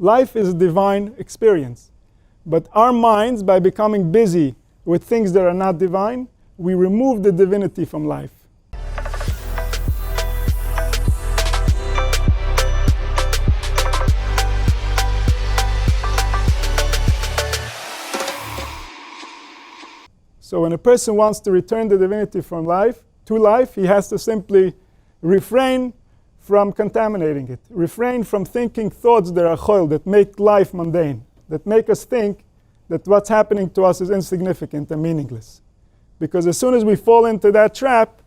Life is a divine experience. But our minds, by becoming busy with things that are not divine, we remove the divinity from life. So when a person wants to return the divinity from life to life, he has to simply refrain from contaminating it. Refrain from thinking thoughts that are choil, that make life mundane, that make us think that what's happening to us is insignificant and meaningless. Because as soon as we fall into that trap,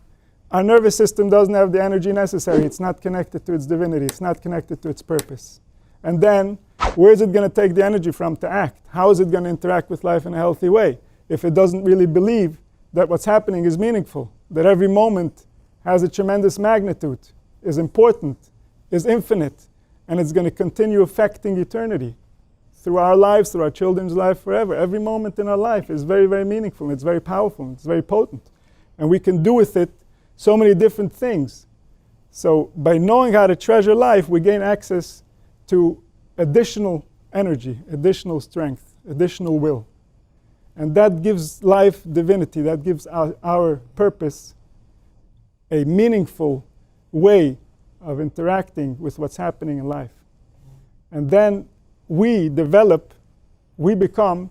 our nervous system doesn't have the energy necessary. It's not connected to its divinity. It's not connected to its purpose. And then, where is it going to take the energy from to act? How is it going to interact with life in a healthy way if it doesn't really believe that what's happening is meaningful, that every moment has a tremendous magnitude, is important, is infinite, and it's going to continue affecting eternity through our lives, through our children's life, forever. Every moment in our life is very, very meaningful. It's very powerful. It's very potent. And we can do with it so many different things. So by knowing how to treasure life, we gain access to additional energy, additional strength, additional will. And that gives life divinity. That gives our purpose a meaningful way of interacting with what's happening in life. And then we become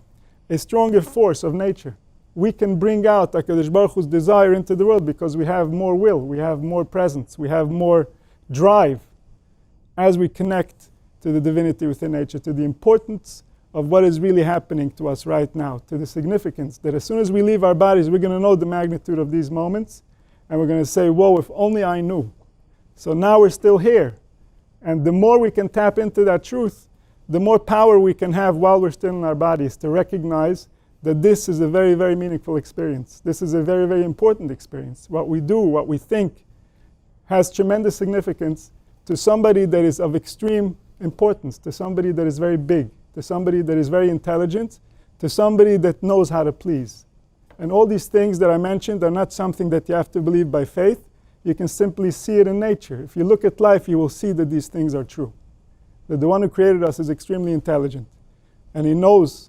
a stronger force of nature. We can bring out HaKadosh Baruch Hu's desire into the world because we have more will, we have more presence, we have more drive as we connect to the divinity within nature, to the importance of what is really happening to us right now, to the significance that as soon as we leave our bodies, we're going to know the magnitude of these moments, and we're going to say, whoa, if only I knew. So now we're still here. And the more we can tap into that truth, the more power we can have while we're still in our bodies to recognize that this is a very, very meaningful experience. This is a very, very important experience. What we do, what we think, has tremendous significance to somebody that is of extreme importance, to somebody that is very big, to somebody that is very intelligent, to somebody that knows how to please. And all these things that I mentioned are not something that you have to believe by faith. You can simply see it in nature. If you look at life, you will see that these things are true. That the one who created us is extremely intelligent. And he knows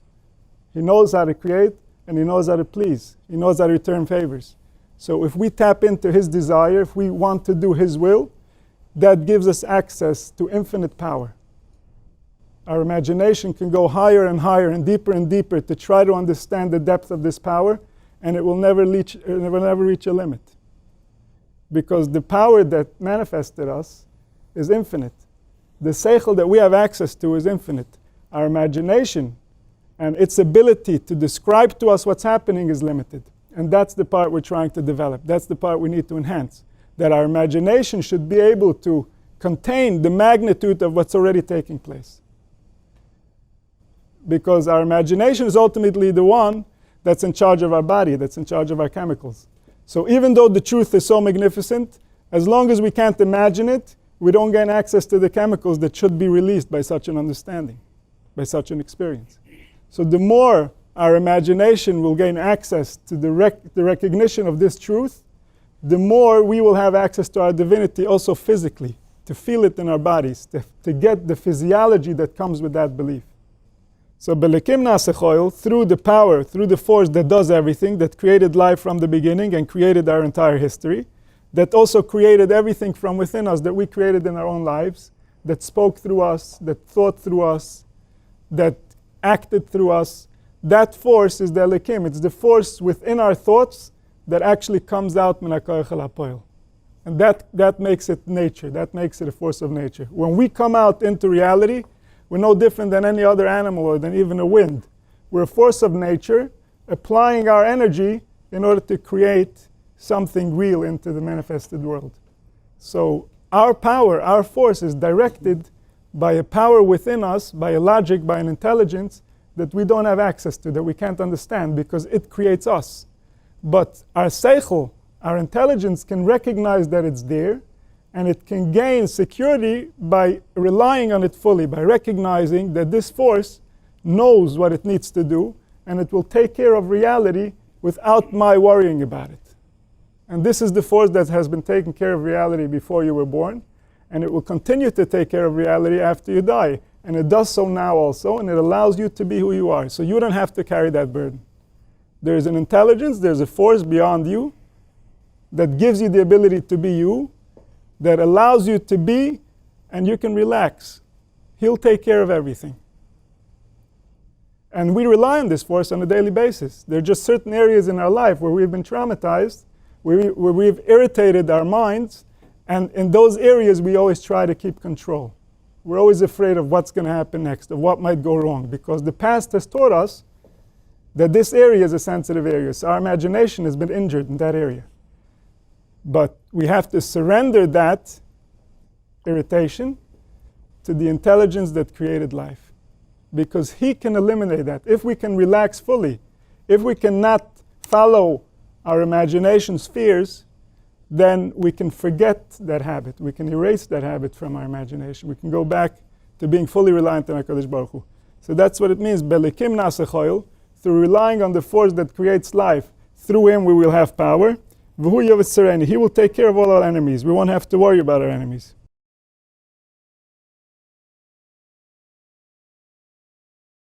how to create, and he knows how to please. He knows how to return favors. So if we tap into his desire, if we want to do his will, that gives us access to infinite power. Our imagination can go higher and higher and deeper to try to understand the depth of this power, and it will never reach a limit. Because the power that manifested us is infinite. The seichel that we have access to is infinite. Our imagination and its ability to describe to us what's happening is limited. And that's the part we're trying to develop. That's the part we need to enhance. That our imagination should be able to contain the magnitude of what's already taking place. Because our imagination is ultimately the one that's in charge of our body, that's in charge of our chemicals. So even though the truth is so magnificent, as long as we can't imagine it, we don't gain access to the chemicals that should be released by such an understanding, by such an experience. So the more our imagination will gain access to the recognition of this truth, the more we will have access to our divinity also physically, to feel it in our bodies, to get the physiology that comes with that belief. So Belekim Nasechoil, through the power, through the force that does everything, that created life from the beginning and created our entire history, that also created everything from within us that we created in our own lives, that spoke through us, that thought through us, that acted through us, that force is the Elikim. It's the force within our thoughts that actually comes out min hakoach el hapoel. And that makes it nature. That makes it a force of nature. When we come out into reality, we're no different than any other animal or than even a wind. We're a force of nature applying our energy in order to create something real into the manifested world. So our power, our force is directed by a power within us, by a logic, by an intelligence that we don't have access to, that we can't understand because it creates us. But our seichel, our intelligence, can recognize that it's there, and it can gain security by relying on it fully, by recognizing that this force knows what it needs to do, and it will take care of reality without my worrying about it. And this is the force that has been taking care of reality before you were born, and it will continue to take care of reality after you die. And it does so now also, and it allows you to be who you are. So you don't have to carry that burden. There's an intelligence, there's a force beyond you that gives you the ability to be you, that allows you to be, and you can relax. He'll take care of everything. And we rely on this force on a daily basis. There are just certain areas in our life where we've been traumatized, where we've irritated our minds, and in those areas we always try to keep control. We're always afraid of what's going to happen next, of what might go wrong, because the past has taught us that this area is a sensitive area. So our imagination has been injured in that area. But we have to surrender that irritation to the intelligence that created life, because he can eliminate that. If we can relax fully, if we cannot follow our imagination's fears, then we can forget that habit. We can erase that habit from our imagination. We can go back to being fully reliant on HaKadosh Baruch Hu. So that's what it means, Belikim Nasechoil, through relying on the force that creates life. Through him we will have power. He will take care of all our enemies. We won't have to worry about our enemies.